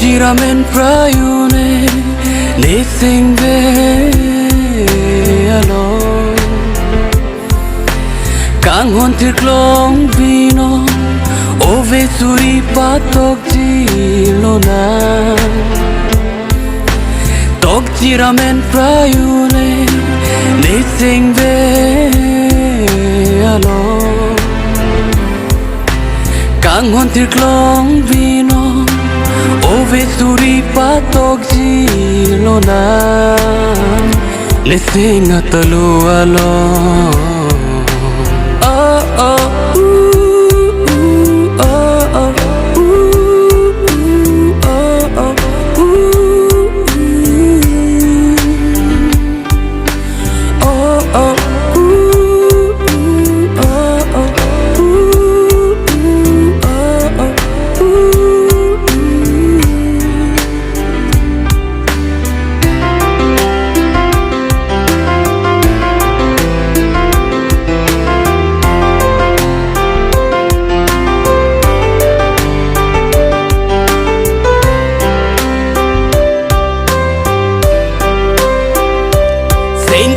Tiramen prayune ne singve alo kang hon tirklong vino ove suri patok jilona tok tiramen prayune ne singve alo kang hon tirklong vino ove suri patok jilona le singa talu alo oh oh oh oh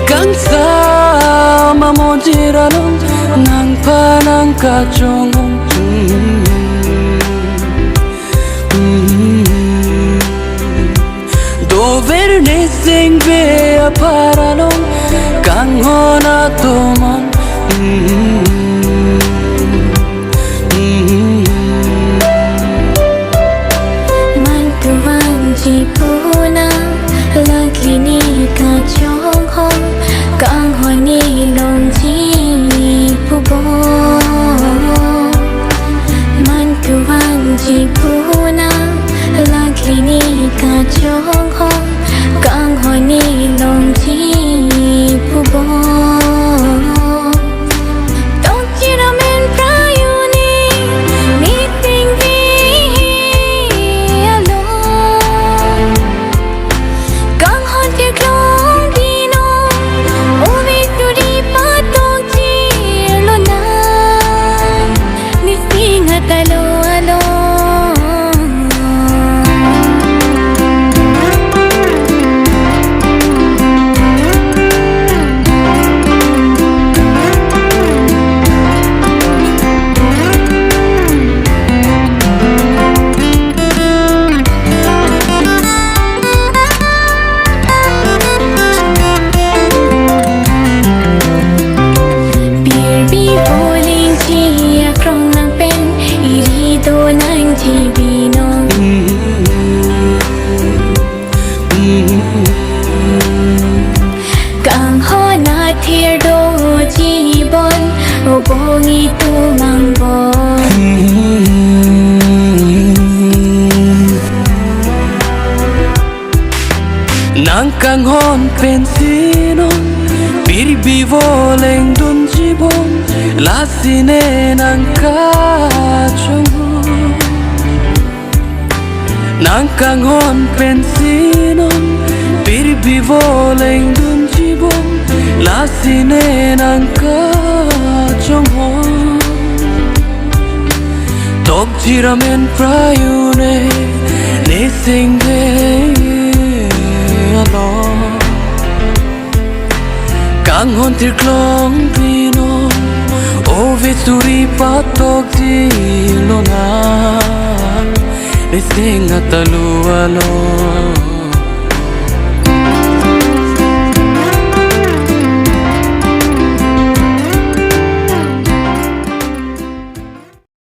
Kang sama mo jiralong nang panang kachong dover ne sing be aparalong kang hona tomon man tuwan ji puna lagi ni kachong hong kang hoi ni long ji pubo man tuwan ji puna lagi ni kachong hong kang hoi ni long ji pubo bongi tu mangbon nang kang hon pensino bir bivoleng dun jibon lasine nang kachong nang kang hon pensino bir bivoleng dun jibon lasine nang kachong tok jiramen prayune ne singve alo kang hon tirklong vino ove suri patok jilona ne singa talu alo